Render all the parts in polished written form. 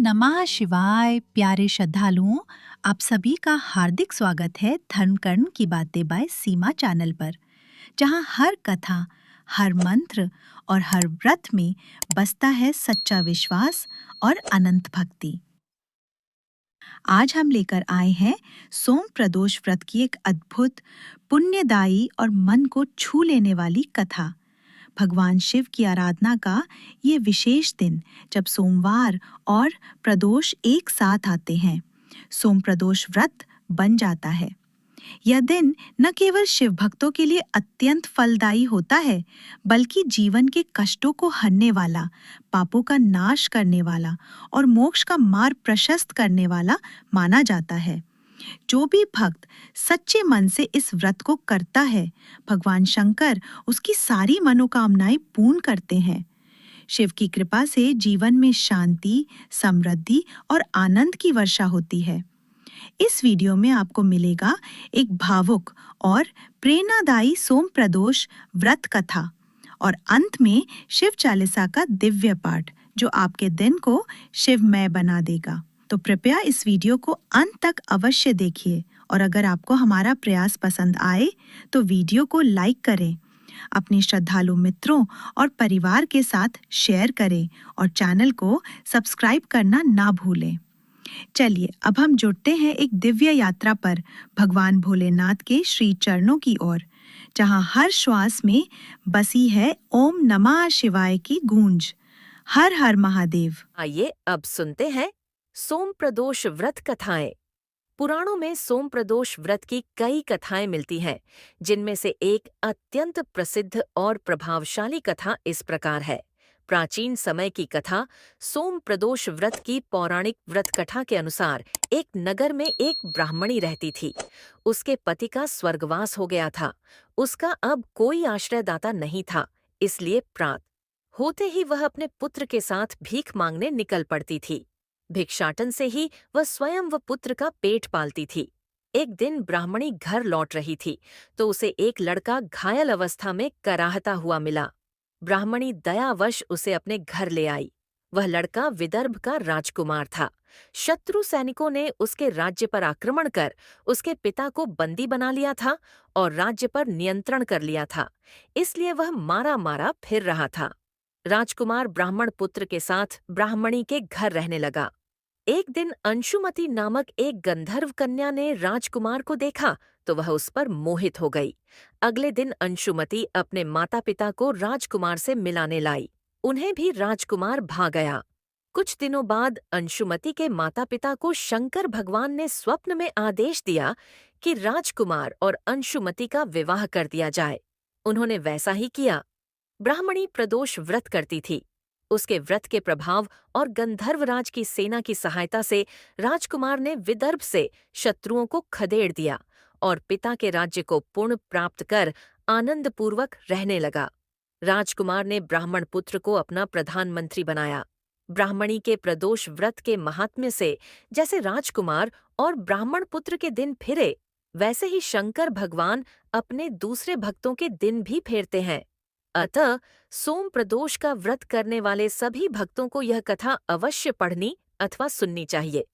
नमः शिवाय प्यारे श्रद्धालुओं, आप सभी का हार्दिक स्वागत है धर्मकर्म की बातें बाय सीमा चैनल पर, जहां हर कथा, हर मंत्र और हर व्रत में बसता है सच्चा विश्वास और अनंत भक्ति। आज हम लेकर आए हैं सोम प्रदोष व्रत की एक अद्भुत, पुण्यदायी और मन को छू लेने वाली कथा। भगवान शिव की आराधना का ये विशेष दिन, जब सोमवार और प्रदोष एक साथ आते हैं, सोम प्रदोष व्रत बन जाता है। यह दिन न केवल शिव भक्तों के लिए अत्यंत फलदायी होता है, बल्कि जीवन के कष्टों को हरने वाला, पापों का नाश करने वाला और मोक्ष का मार्ग प्रशस्त करने वाला माना जाता है। जो भी भक्त सच्चे मन से इस व्रत को करता है, भगवान शंकर उसकी सारी मनोकामनाएं पूर्ण करते हैं। शिव की कृपा से जीवन में शांति, समृद्धि और आनंद की वर्षा होती है। इस वीडियो में आपको मिलेगा एक भावुक और प्रेरणादायी सोम प्रदोष व्रत कथा और अंत में शिव चालीसा का दिव्य पाठ, जो आपके दिन को शिवमय बना देगा। तो कृपया इस वीडियो को अंत तक अवश्य देखिए, और अगर आपको हमारा प्रयास पसंद आए तो वीडियो को लाइक करें, अपने श्रद्धालु मित्रों और परिवार के साथ शेयर करें और चैनल को सब्सक्राइब करना ना भूलें। चलिए अब हम जुड़ते हैं एक दिव्य यात्रा पर भगवान भोलेनाथ के श्री चरणों की ओर, जहां हर श्वास में बसी है ओम नमः शिवाय की गूंज। हर हर महादेव। आइए अब सुनते हैं सोम प्रदोष व्रत कथाएं। पुराणों में सोम प्रदोष व्रत की कई कथाएं मिलती हैं, जिनमें से एक अत्यंत प्रसिद्ध और प्रभावशाली कथा इस प्रकार है। प्राचीन समय की कथा सोम प्रदोष व्रत की पौराणिक व्रत कथा के अनुसार, एक नगर में एक ब्राह्मणी रहती थी। उसके पति का स्वर्गवास हो गया था। उसका अब कोई आश्रयदाता नहीं था, इसलिए प्रात होते ही वह अपने पुत्र के साथ भीख मांगने निकल पड़ती थी। भिक्षाटन से ही वह स्वयं व पुत्र का पेट पालती थी। एक दिन ब्राह्मणी घर लौट रही थी तो उसे एक लड़का घायल अवस्था में कराहता हुआ मिला। ब्राह्मणी दयावश उसे अपने घर ले आई। वह लड़का विदर्भ का राजकुमार था। शत्रु सैनिकों ने उसके राज्य पर आक्रमण कर उसके पिता को बंदी बना लिया था और राज्य पर नियंत्रण कर लिया था, इसलिए वह मारा मारा फिर रहा था। राजकुमार ब्राह्मण पुत्र के साथ ब्राह्मणी के घर रहने लगा। एक दिन अंशुमति नामक एक गंधर्व कन्या ने राजकुमार को देखा तो वह उस पर मोहित हो गई। अगले दिन अंशुमति अपने माता पिता को राजकुमार से मिलाने लाई। उन्हें भी राजकुमार भा गया। कुछ दिनों बाद अंशुमति के माता पिता को शंकर भगवान ने स्वप्न में आदेश दिया कि राजकुमार और अंशुमति का विवाह कर दिया जाए। उन्होंने वैसा ही किया। ब्राह्मणी प्रदोष व्रत करती थी। उसके व्रत के प्रभाव और गंधर्वराज की सेना की सहायता से राजकुमार ने विदर्भ से शत्रुओं को खदेड़ दिया और पिता के राज्य को पुण्य प्राप्त कर आनंदपूर्वक रहने लगा। राजकुमार ने ब्राह्मण पुत्र को अपना प्रधानमंत्री बनाया। ब्राह्मणी के प्रदोष व्रत के महात्म्य से जैसे राजकुमार और ब्राह्मण पुत्र के दिन फिरे, वैसे ही शंकर भगवान अपने दूसरे भक्तों के दिन भी फेरते हैं। अतः सोम प्रदोष का व्रत करने वाले सभी भक्तों को यह कथा अवश्य पढ़नी अथवा सुननी चाहिए।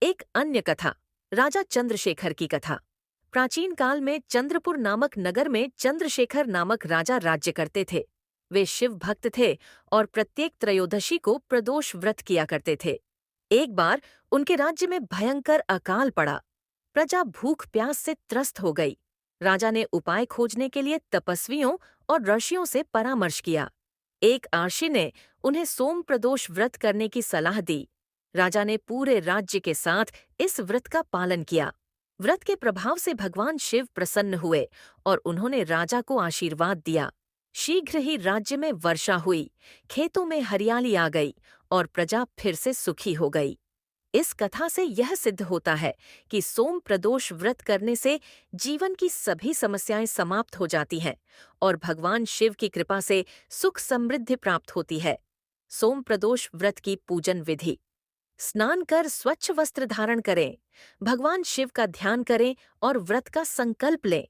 एक अन्य कथा, राजा चंद्रशेखर की कथा। प्राचीन काल में चंद्रपुर नामक नगर में चंद्रशेखर नामक राजा राज्य करते थे। वे शिव भक्त थे और प्रत्येक त्रयोदशी को प्रदोष व्रत किया करते थे। एक बार उनके राज्य में भयंकर अकाल पड़ा। प्रजा भूख प्यास से त्रस्त हो गई। राजा ने उपाय खोजने के लिए तपस्वियों और ऋषियों से परामर्श किया। एक आर्षि ने उन्हें सोम प्रदोष व्रत करने की सलाह दी। राजा ने पूरे राज्य के साथ इस व्रत का पालन किया। व्रत के प्रभाव से भगवान शिव प्रसन्न हुए और उन्होंने राजा को आशीर्वाद दिया। शीघ्र ही राज्य में वर्षा हुई, खेतों में हरियाली आ गई और प्रजा फिर से सुखी हो गई। इस कथा से यह सिद्ध होता है कि सोम प्रदोष व्रत करने से जीवन की सभी समस्याएं समाप्त हो जाती हैं और भगवान शिव की कृपा से सुख समृद्धि प्राप्त होती है। सोम प्रदोष व्रत की पूजन विधि: स्नान कर स्वच्छ वस्त्र धारण करें, भगवान शिव का ध्यान करें और व्रत का संकल्प लें।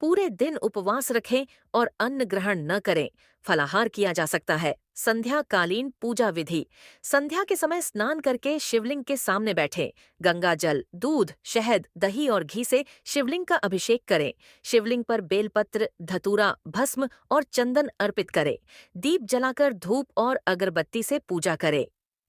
पूरे दिन उपवास रखें और अन्न ग्रहण न करें, फलाहार किया जा सकता है। संध्या कालीन पूजा विधि। संध्या के समय स्नान करके शिवलिंग के सामने बैठें। गंगा जल, दूध, शहद, दही और घी से शिवलिंग का अभिषेक करें। शिवलिंग पर बेलपत्र, धतूरा, भस्म और चंदन अर्पित करें। दीप जलाकर धूप और अगरबत्ती से पूजा करें।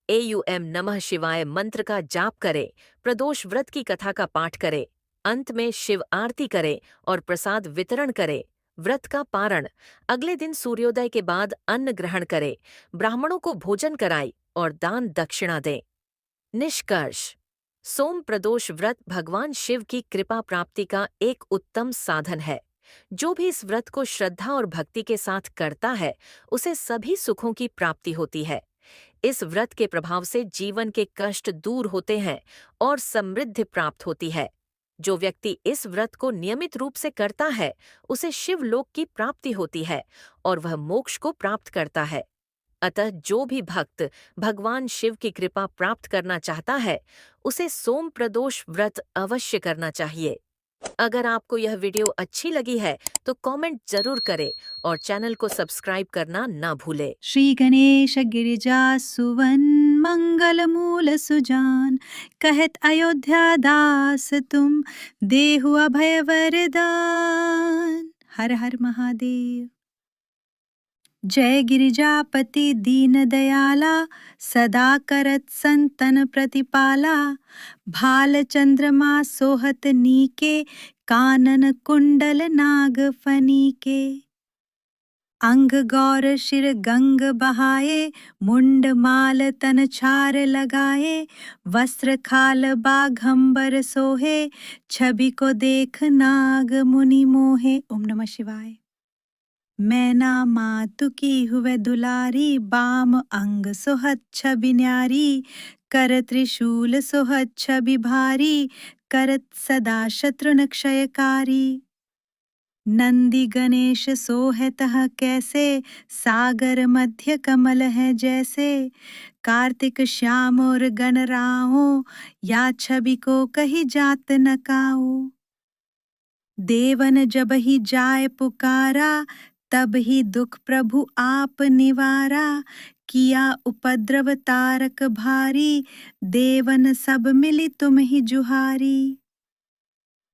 AUM नमः शिवाय मंत्र का जाप करें। प्रदोष व्रत की कथा का पाठ करें। अंत में शिव आरती करें और प्रसाद वितरण करें। व्रत का पारण। अगले दिन सूर्योदय के बाद अन्न ग्रहण करें। ब्राह्मणों को भोजन कराएं और दान दक्षिणा दें। निष्कर्ष। सोम प्रदोष व्रत भगवान शिव की कृपा प्राप्ति का एक उत्तम साधन है। जो भी इस व्रत को श्रद्धा और भक्ति के साथ करता है, उसे सभी सुखों की प्राप्ति होती है। इस व्रत के प्रभाव से जीवन के कष्ट दूर होते हैं और समृद्धि प्राप्त होती है। जो व्यक्ति इस व्रत को नियमित रूप से करता है, उसे शिवलोक की प्राप्ति होती है और वह मोक्ष को प्राप्त करता है। अतः जो भी भक्त भगवान शिव की कृपा प्राप्त करना चाहता है, उसे सोम प्रदोष व्रत अवश्य करना चाहिए। अगर आपको यह वीडियो अच्छी लगी है तो कमेंट जरूर करें और चैनल को सब्सक्राइब करना ना भूलें। श्री गणेश गिरिजा सुवन मंगल मूल सुजान, कहत अयोध्या दास तुम देहु अभय वरदान। हर हर महादेव। जय गिरिजापति दीन दयाला, सदा करत संतन प्रतिपाला। भाल चंद्रमा सोहत नीके, कानन कुंडल नाग फनीके। अंग गौर शिर गंग बहाए, मुंड माल तन छार लगाए। वस्त्र खाल बाघंबर सोहे, छवि को देख नाग मुनि मोहे। ओम नमः शिवाय। मैना मातु की हुए दुलारी, बाम अंग सोहत छवि न्यारी। कर त्रिशूल सोहत छवि भारी, करत सदा शत्रुन क्षयकारी। नंदी गणेश सोहतः कैसे, सागर मध्य कमल है जैसे। कार्तिक श्याम और गणराओ, या छवि को कही जात न काओ। देवन जब ही जाय पुकारा, तब ही दुख प्रभु आप निवारा। किया उपद्रव तारक भारी, देवन सब मिली तुम ही जुहारी।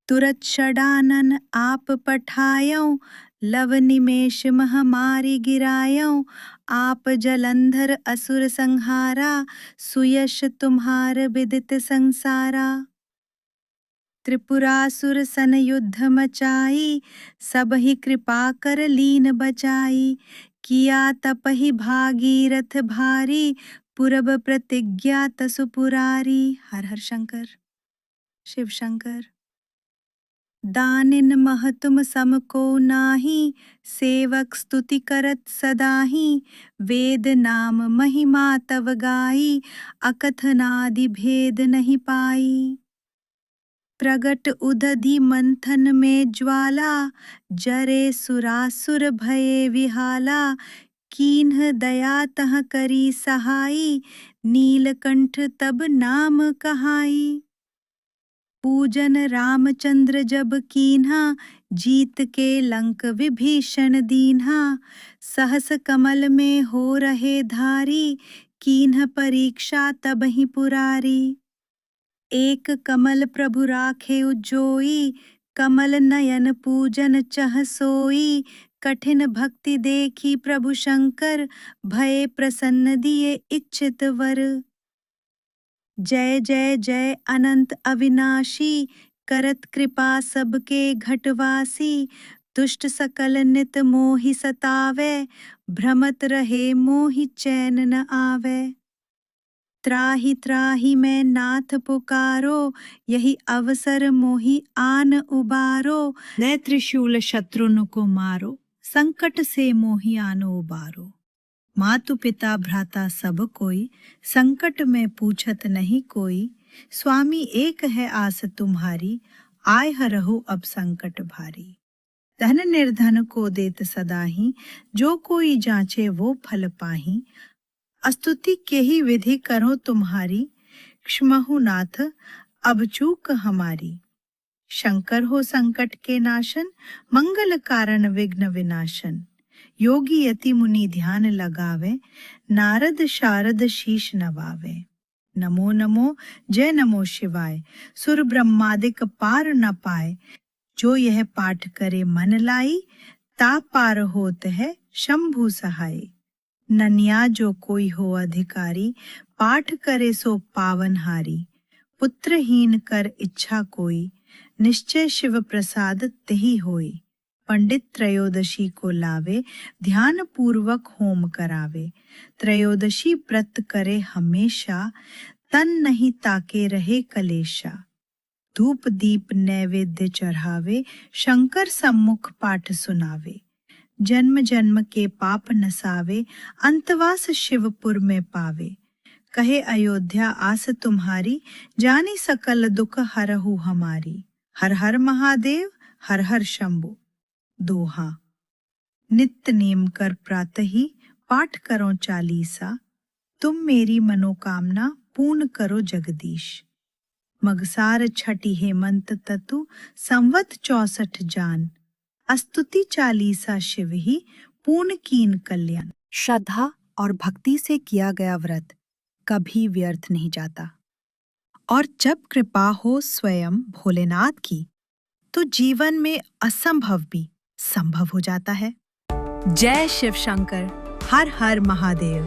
तुरत षडानन आप पठायो, लव निमेष महामारी गिरायो। आप जलंधर असुर संहारा, सुयश तुम्हार विदित संसारा। त्रिपुरासुर सन युद्ध मचाई, सब ही कृपा कर लीन बचाई। किया तपहि भागीरथ भारी, पूरब प्रतिज्ञा तसु पुरारी। हर हर शंकर शिव शंकर। दानिन मह तुम सम को नाही, सेवक स्तुति करत सदाही। वेद नाम महिमा तव गाई, अकथनादि भेद नहीं पाई। प्रगट उदधि मंथन में ज्वाला, जरे सुरासुर भये विहाला। कीन्ह दया तह करी सहाई, नीलकंठ तब नाम कहाई। पूजन रामचंद्र जब कीन्हा, जीत के लंक विभीषण दीन्हा। सहस कमल में हो रहे धारी, कीन्ह परीक्षा तब ही पुरारी। एक कमल प्रभु राखे उज्जोई, कमल नयन पूजन चह सोई। कठिन भक्ति देखी प्रभु शंकर, भये प्रसन्न दिए इच्छित वर। जय जय जय अनंत अविनाशी, करत कृपा सबके घटवासी। दुष्ट सकल नित मोहि सतावे, भ्रमत रहे मोहि चैन न आवे। त्राहि त्राहि मैं नाथ पुकारो, यही अवसर मोहि आन उबारो। ले त्रिशूल शत्रुन को मारो, संकट से मोहि आनो उबारो। मातु पिता भ्राता सब कोई, संकट में पूछत नहीं कोई। स्वामी एक है आस तुम्हारी, आय हरहु अब संकट भारी। धन निर्धन को देत सदाही, जो कोई जांचे वो फल पाही। स्तुति के ही विधि करो तुम्हारी, क्षमहु नाथ अब चूक हमारी। शंकर हो संकट के नाशन, मंगल कारण विघ्न विनाशन। योगी यति मुनि ध्यान लगावे, नारद शारद शीश नवावे। नमो नमो जय नमो शिवाय, सुर ब्रह्मादिक पार न पाए। जो यह पाठ करे मन लाई, ता पार होत है शंभु सहाय। ननिया जो कोई हो अधिकारी, पाठ करे सो पावनहारी। पुत्रहीन कर इच्छा कोई, निश्चय शिव प्रसाद तेहि होई। पंडित त्रयोदशी को लावे, ध्यान पूर्वक होम करावे। त्रयोदशी व्रत करे हमेशा, तन नहीं ताके रहे कलेशा। धूप दीप नैवेद्य चढ़ावे, शंकर सम्मुख पाठ सुनावे। जन्म जन्म के पाप नसावे, अंतवास शिवपुर में पावे। कहे अयोध्या आस तुम्हारी, जानी सकल दुख हरहु हमारी। हर हर महादेव हर हर शंभु। दोहा। नित्य नेम कर प्रातहि, पाठ करो चालीसा। तुम मेरी मनोकामना पूर्ण करो जगदीश। मगसार छठी हेमंत ततु, संवत 64 जान। अस्तुति चालीसा शिव ही, पूर्ण कीन कल्याण। श्रद्धा और भक्ति से किया गया व्रत कभी व्यर्थ नहीं जाता, और जब कृपा हो स्वयं भोलेनाथ की, तो जीवन में असंभव भी संभव हो जाता है। जय शिव शंकर, हर हर महादेव।